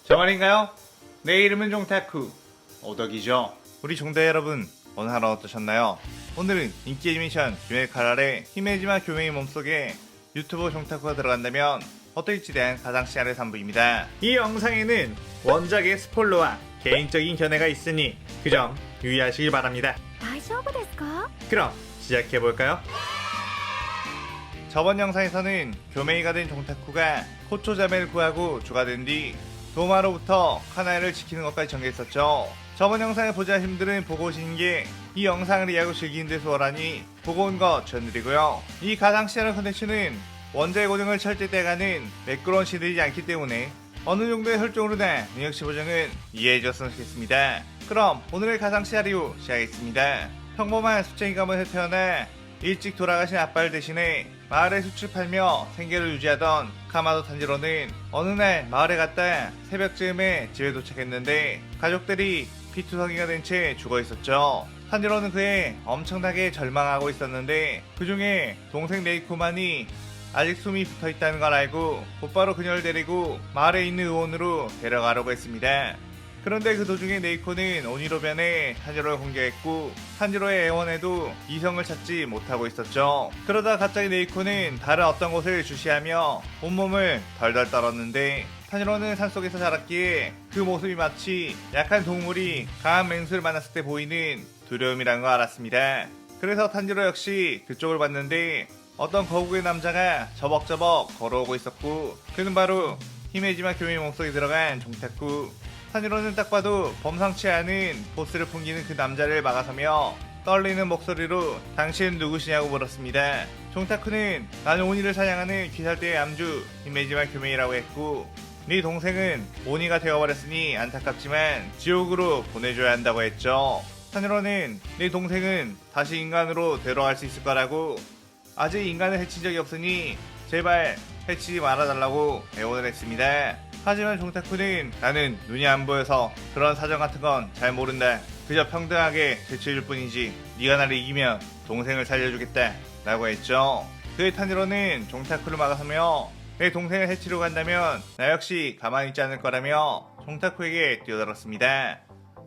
저 말인가요? 내 이름은 종타쿠 오덕이죠. 우리 종대 여러분, 오늘 하루 어떠셨나요? 오늘은 인기 애니메이션 유의 칼날의 히메지마 교메이 몸속에 유튜버 종타쿠가 들어간다면 어떨지 대한 가상 시나리오 3부입니다. 이 영상에는 원작의 스포일러와 개인적인 견해가 있으니 그 점 유의하시길 바랍니다. 大丈夫ですか? 그럼 시작해볼까요? 저번 영상에서는 교메이가 된 종타쿠가 코초자매를 구하고 주가 된 뒤 도마로부터 카나에를 지키는 것까지 전개했었죠. 저번 영상을 보지 않으신 분들은 보고 오시는 게 이 영상을 이해하고 즐기는 데 수월하니 보고 온 거 추천드리고요. 이 가상 시나리오 컨텐츠는 원작의 고증을 철저히 떼가는 매끄러운 시들이지 않기 때문에 어느 정도의 설정으로나 능력치 보정은 이해해 줬으면 좋겠습니다. 그럼 오늘의 가상 시나리오 시작하겠습니다. 평범한 수쟁이 가문에서 태어나 일찍 돌아가신 아빠를 대신해 마을에 숯을 팔며 생계를 유지하던 카마도 탄지로는 어느 날 마을에 갔다 새벽쯤에 집에 도착했는데 가족들이 피투성이가 된 채 죽어 있었죠. 탄지로는 그에 엄청나게 절망하고 있었는데 그 중에 동생 네이코만이 아직 숨이 붙어 있다는 걸 알고 곧바로 그녀를 데리고 마을에 있는 의원으로 데려가려고 했습니다. 그런데 그 도중에 네이코는 오니로 변해 탄지로를 공격했고 탄지로의 애원에도 이성을 찾지 못하고 있었죠. 그러다 갑자기 네이코는 다른 어떤 곳을 주시하며 온몸을 덜덜 떨었는데 탄지로는 산속에서 자랐기에 그 모습이 마치 약한 동물이 강한 맹수를 만났을 때 보이는 두려움이라는 걸 알았습니다. 그래서 탄지로 역시 그쪽을 봤는데 어떤 거국의 남자가 저벅저벅 걸어오고 있었고 그는 바로 히메지마 교메이 몸속에 들어간 종타쿠. 탄지로는 딱 봐도 범상치 않은 포스를 풍기는 그 남자를 막아서며 떨리는 목소리로 당신은 누구시냐고 물었습니다. 종타쿠는 나는 오니를 사냥하는 귀살대의 암주 히메지마 교메이라고 했고 네 동생은 오니가 되어버렸으니 안타깝지만 지옥으로 보내줘야 한다고 했죠. 탄지로는 네 동생은 다시 인간으로 데려갈 수 있을 거라고 아직 인간을 해친 적이 없으니 제발 해치지 말아달라고 애원을 했습니다. 하지만 종타쿠는 나는 눈이 안 보여서 그런 사정 같은 건 잘 모른다. 그저 평등하게 대처해줄 뿐이지 네가 나를 이기면 동생을 살려주겠다 라고 했죠. 그의 탄지로는 종타쿠를 막아서며 내 동생을 해치려 간다면 나 역시 가만히 있지 않을 거라며 종타쿠에게 뛰어들었습니다.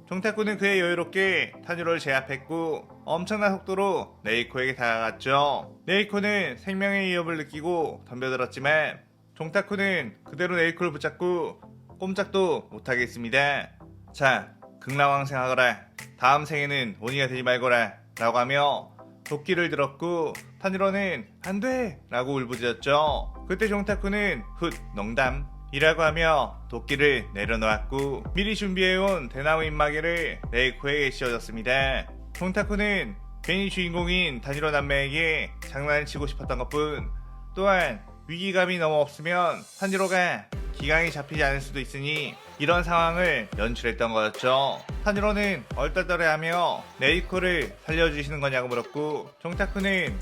종타쿠는 그의 여유롭게 탄지로를 제압했고 엄청난 속도로 네이코에게 다가갔죠. 네이코는 생명의 위협을 느끼고 덤벼들었지만 종타쿠는 그대로 네이코를 붙잡고 꼼짝도 못하겠습니다. 자, 극락왕생하거라. 다음 생에는 오니가 되지 말거라 라고 하며 도끼를 들었고 탄지로는 안돼 라고 울부짖었죠. 그때 종타쿠는 훗 농담 이라고 하며 도끼를 내려놓았고 미리 준비해온 대나무 잎마개를 네이코에게 씌워줬습니다. 종타쿠는 괜히 주인공인 탄지로 남매에게 장난을 치고 싶었던 것뿐 또한 위기감이 너무 없으면 탄지로가 기강이 잡히지 않을 수도 있으니 이런 상황을 연출했던 거였죠. 탄지로는 얼떨떨해하며 네이코를 살려주시는 거냐고 물었고 종타쿠는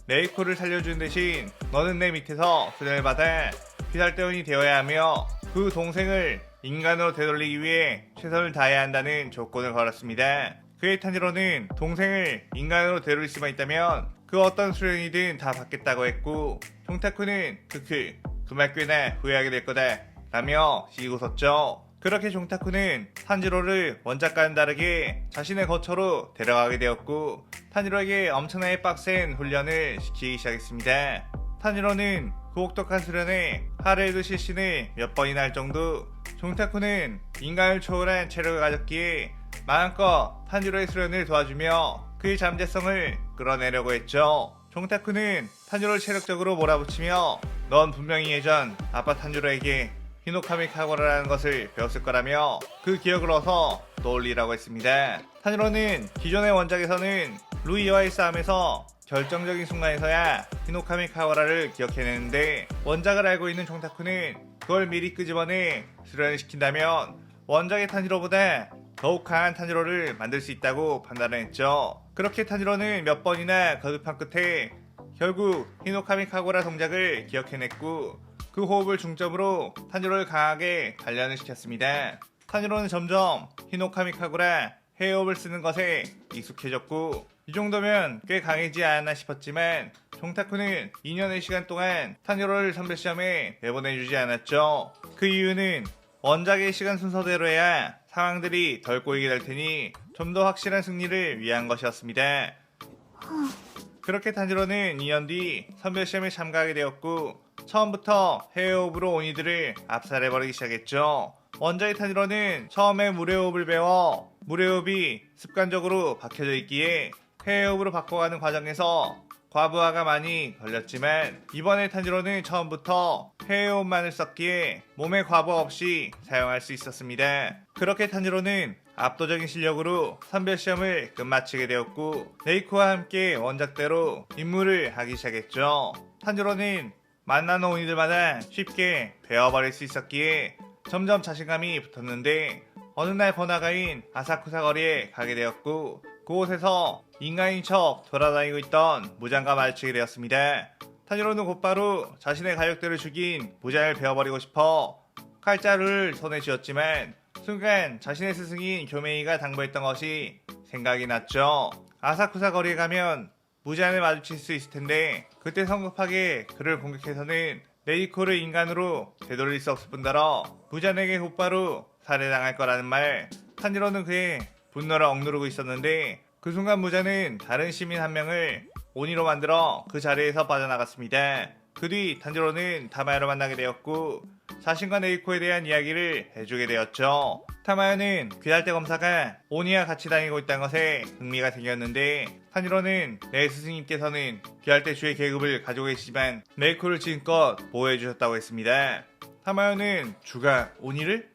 네이코를 살려주는 대신 너는 내 밑에서 수련을 받아 귀살대원이 되어야 하며 그 동생을 인간으로 되돌리기 위해 최선을 다해야 한다는 조건을 걸었습니다. 그의 탄지로는 동생을 인간으로 되돌릴 수만 있다면 그 어떤 수련이든 다 받겠다고 했고 종타쿠는 그 말 꽤나 후회하게 될 거다 라며 시기고 섰죠. 그렇게 종타쿠는 탄지로를 원작과는 다르게 자신의 거처로 데려가게 되었고 탄지로에게 엄청나게 빡센 훈련을 시키기 시작했습니다. 탄지로는 그 혹독한 수련에 하루에도 실신을 몇 번이나 할 정도 종타쿠는 인간을 초월한 체력을 가졌기에 마음껏 탄지로의 수련을 도와주며 그의 잠재성을 끌어내려고 했죠. 종타쿠는 탄지로를 체력적으로 몰아붙이며 넌 분명히 예전 아빠 탄지로에게 히노카미 카고라라는 것을 배웠을 거라며 그 기억을 얻어 떠올리라고 했습니다. 탄지로는 기존의 원작에서는 루이와의 싸움에서 결정적인 순간에서야 히노카미 카고라를 기억해내는데 원작을 알고 있는 종타쿠는 그걸 미리 끄집어내 수련을 시킨다면 원작의 탄지로보다 더욱 강한 탄지로를 만들 수 있다고 판단을 했죠. 그렇게 탄지로는 몇 번이나 거듭한 끝에 결국 히노카미 카고라 동작을 기억해냈고 그 호흡을 중점으로 탄지로를 강하게 단련을 시켰습니다. 탄지로는 점점 히노카미 카고라 해호흡을 쓰는 것에 익숙해졌고 이 정도면 꽤 강해지지 않았나 싶었지만 종타쿠는 2년의 시간 동안 탄지로를 선별시험에 내보내주지 않았죠. 그 이유는 원작의 시간 순서대로 해야 상황들이 덜 꼬이게 될 테니 좀 더 확실한 승리를 위한 것이었습니다. 그렇게 탄지로는 2년 뒤 선별시험에 참가하게 되었고 처음부터 헤어호흡으로 오니들을 압살해버리기 시작했죠. 원작의 탄지로는 처음에 무례호흡을 배워 무례호흡이 습관적으로 박혀져 있기에 헤어호흡으로 바꿔가는 과정에서 과부하가 많이 걸렸지만 이번에 탄지로는 처음부터 헤어호흡만을 썼기에 몸에 과부 없이 사용할 수 있었습니다. 그렇게 탄지로는 압도적인 실력으로 선별시험을 끝마치게 되었고 네이코와 함께 원작대로 임무를 하기 시작했죠. 탄지로는 만나는 오니들마다 쉽게 베어버릴 수 있었기에 점점 자신감이 붙었는데 어느 날 번화가인 아사쿠사 거리에 가게 되었고 그곳에서 인간인 척 돌아다니고 있던 무장과 마주치게 되었습니다. 탄지로는 곧바로 자신의 가족들을 죽인 무장을 베어버리고 싶어 칼자루를 손에 쥐었지만 순간 자신의 스승인 교메이가 당부했던 것이 생각이 났죠. 아사쿠사 거리에 가면 무장을 마주칠 수 있을 텐데 그때 성급하게 그를 공격해서는 네이코를 인간으로 되돌릴 수 없을 뿐더러 무장에게 곧바로 살해당할 거라는 말. 탄지로는 그의 분노를 억누르고 있었는데 그 순간 무자는 다른 시민 한 명을 오니로 만들어 그 자리에서 빠져나갔습니다. 그 뒤 탄지로는 타마야를 만나게 되었고 자신과 네이코에 대한 이야기를 해주게 되었죠. 타마야는 귀할대 검사가 오니와 같이 다니고 있다는 것에 흥미가 생겼는데 탄지로는 내 스승님께서는 귀할대 주의 계급을 가지고 계시지만 네이코를 지금껏 보호해 주셨다고 했습니다. 타마야는 주가 오니를?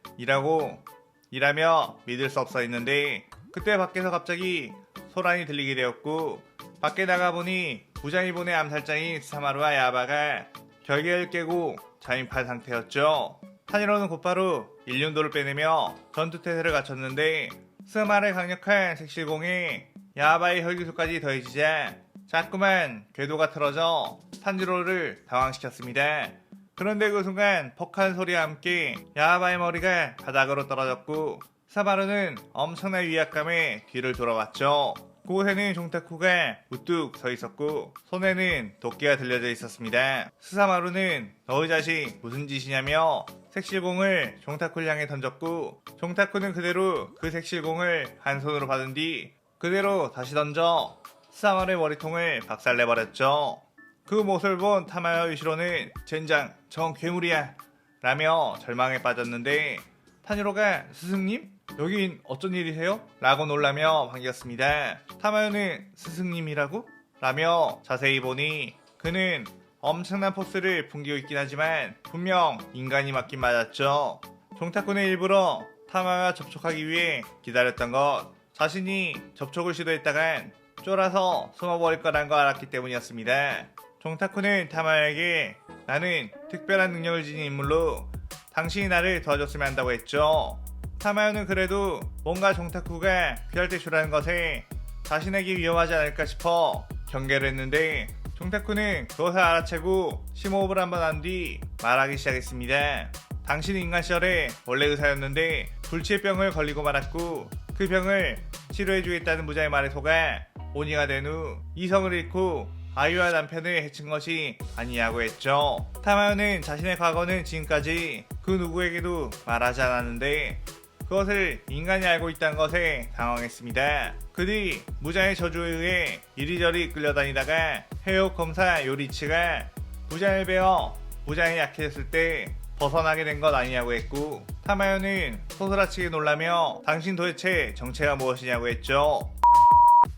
이라며 믿을 수 없어 했는데 그때 밖에서 갑자기 소란이 들리게 되었고 밖에 나가보니 부장일본의 암살자인 스사마루와 야바가 결계를 깨고 잠입한 상태였죠. 탄이로는 곧바로 일륜도를 빼내며 전투태세를 갖췄는데 스사마루의 강력한 색실공에 야바의 혈기술까지 더해지자 자꾸만 궤도가 틀어져 탄지로를 당황시켰습니다. 그런데 그 순간 퍽한 소리와 함께 야바의 머리가 바닥으로 떨어졌고 스사마루는 엄청난 위압감에 뒤를 돌아봤죠. 그곳에는 종타쿠가 우뚝 서 있었고 손에는 도끼가 들려져 있었습니다. 스사마루는 너희 자식 무슨 짓이냐며 색실공을 종타쿠를 향해 던졌고 종타쿠는 그대로 그 색실공을 한 손으로 받은 뒤 그대로 다시 던져 스사마루의 머리통을 박살내버렸죠. 그 모습을 본 타마야 유시로는 젠장 전 괴물이야 라며 절망에 빠졌는데 타니로가 스승님? 여긴 어쩐 일이세요? 라고 놀라며 반겼습니다. 타마요는 스승님이라고? 라며 자세히 보니 그는 엄청난 포스를 풍기고 있긴 하지만 분명 인간이 맞긴 맞았죠. 종타쿠는 일부러 타마요와 접촉하기 위해 기다렸던 것, 자신이 접촉을 시도했다간 쫄아서 숨어버릴 거란 걸 알았기 때문이었습니다. 종타쿠는 타마요에게 나는 특별한 능력을 지닌 인물로 당신이 나를 도와줬으면 한다고 했죠. 타마요는 그래도 뭔가 종타쿠가 귀할대쇼라는 것에 자신에게 위험하지 않을까 싶어 경계를 했는데 종타쿠는 그것을 알아채고 심호흡을 한번 한 뒤 말하기 시작했습니다. 당신은 인간 시절에 원래 의사였는데 불치병을 걸리고 말았고 그 병을 치료해주겠다는 무자의 말에 속아 오니가 된 후 이성을 잃고 아이와 남편을 해친 것이 아니냐고 했죠. 타마요는 자신의 과거는 지금까지 그 누구에게도 말하지 않았는데 그것을 인간이 알고 있다는 것에 당황했습니다. 그 뒤 무자의 저주에 의해 이리저리 끌려다니다가 해옥 검사 요리치가 무장을 베어 무장이 약해졌을 때 벗어나게 된 것 아니냐고 했고 타마요는 소스라치게 놀라며 당신 도대체 정체가 무엇이냐고 했죠.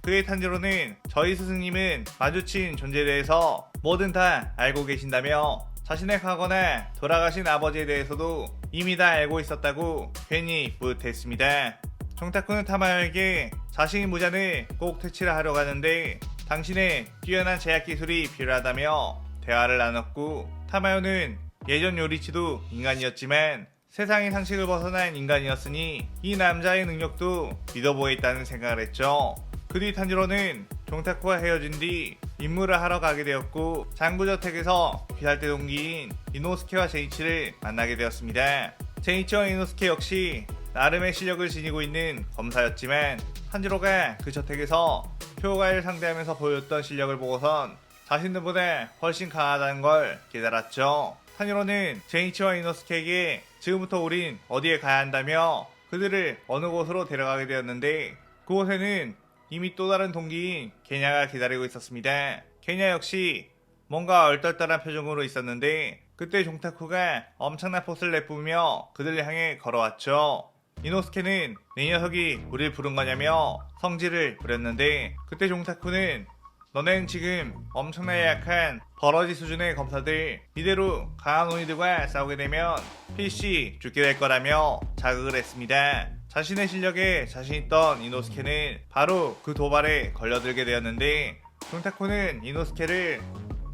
그의 탄지로는 저희 스승님은 마주친 존재에 대해서 뭐든 다 알고 계신다며 자신의 과거나 돌아가신 아버지에 대해서도 이미 다 알고 있었다고 괜히 뿌듯했습니다. 종타쿠는 타마요에게 자신이 무잔을 꼭 퇴치를 하려고 하는데 당신의 뛰어난 제약 기술이 필요하다며 대화를 나눴고 타마요는 예전 요리치도 인간이었지만 세상의 상식을 벗어난 인간이었으니 이 남자의 능력도 믿어보겠다는 생각을 했죠. 그 뒤 탄지로는 종타쿠와 헤어진 뒤 임무를 하러 가게 되었고 장부저택에서 귀할대 동기인 이노스케와 제이치를 만나게 되었습니다. 제이치와 이노스케 역시 나름의 실력을 지니고 있는 검사였지만 탄지로가 그 저택에서 효가를 상대하면서 보였던 실력을 보고선 자신들보다 훨씬 강하다는 걸 깨달았죠. 탄지로는 제이치와 이노스케에게 지금부터 우린 어디에 가야 한다며 그들을 어느 곳으로 데려가게 되었는데 그곳에는 이미 또 다른 동기인 게냐가 기다리고 있었습니다. 게냐 역시 뭔가 얼떨떨한 표정으로 있었는데 그때 종타쿠가 엄청난 포스를 내뿜으며 그들을 향해 걸어왔죠. 이노스케는 내 녀석이 우릴 부른 거냐며 성질을 부렸는데 그때 종타쿠는 너넨 지금 엄청나게 약한 버러지 수준의 검사들 이대로 강한 오니들과 싸우게 되면 필시 죽게 될 거라며 자극을 했습니다. 자신의 실력에 자신있던 이노스케는 바로 그 도발에 걸려들게 되었는데 종타쿠는 이노스케를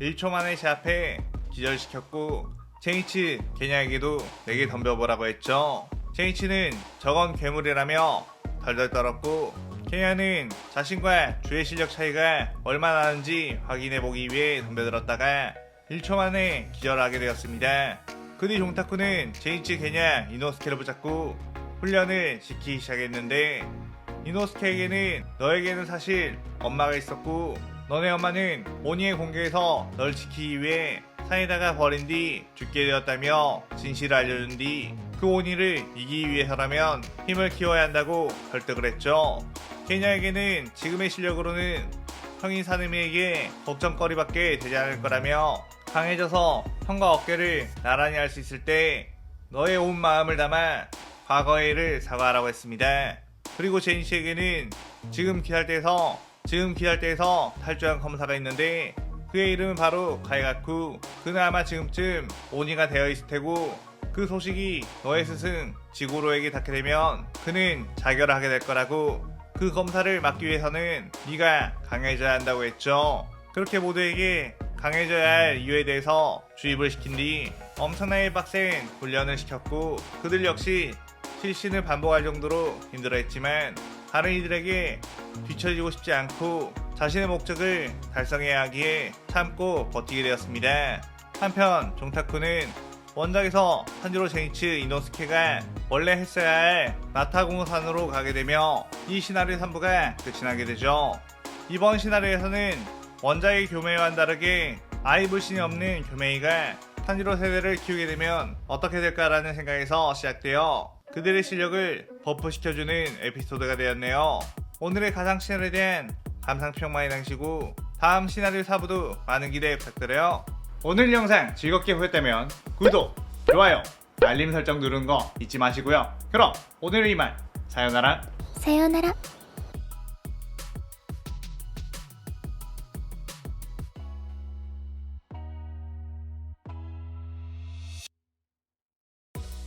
1초 만에 제압해 기절시켰고 제이치 게냐에게도 내게 덤벼보라고 했죠. 제이치는 저건 괴물이라며 덜덜 떨었고 게냐는 자신과 주의 실력 차이가 얼마나 나는지 확인해보기 위해 덤벼들었다가 1초 만에 기절하게 되었습니다. 그 뒤 종타쿠는 제이치 게냐 이노스케를 붙잡고 훈련을 시키기 시작했는데 이노스케에게는 너에게는 사실 엄마가 있었고 너네 엄마는 오니의 공격에서 널 지키기 위해 산에다가 버린 뒤 죽게 되었다며 진실을 알려준 뒤 그 오니를 이기기 위해서라면 힘을 키워야 한다고 설득을 했죠. 게냐에게는 지금의 실력으로는 형인 사느미에게 걱정거리밖에 되지 않을 거라며 강해져서 형과 어깨를 나란히 할 수 있을 때 너의 온 마음을 담아 과거의 일을 사과하라고 했습니다. 그리고 제니씨에게는 지금 기살대에서 탈주한 검사가 있는데 그의 이름은 바로 가이가쿠. 그는 아마 지금쯤 오니가 되어 있을 테고 그 소식이 너의 스승 지구로에게 닿게 되면 그는 자결을 하게 될 거라고 그 검사를 막기 위해서는 네가 강해져야 한다고 했죠. 그렇게 모두에게 강해져야 할 이유에 대해서 주입을 시킨 뒤 엄청나게 빡센 훈련을 시켰고 그들 역시 실신을 반복할 정도로 힘들어했지만 다른 이들에게 뒤처지고 싶지 않고 자신의 목적을 달성해야 하기에 참고 버티게 되었습니다. 한편 종타쿠는 원작에서 탄지로 제니치 이노스케가 원래 했어야 할 나타공산으로 가게 되며 이 시나리오 3부가 끝이 나게 되죠. 이번 시나리오에서는 원작의 교메이와는 다르게 아이 불신이 없는 교메이가 탄지로 세대를 키우게 되면 어떻게 될까라는 생각에서 시작되어 그들의 실력을 버프시켜주는 에피소드가 되었네요. 오늘의 가상 시나리오에 대한 감상평 많이 남기시고 다음 시나리오 4부도 많은 기대 부탁드려요. 오늘 영상 즐겁게 보셨다면 구독, 좋아요, 알림 설정 누르는 거 잊지 마시고요. 그럼 오늘은 이만 사요나라.さようなら。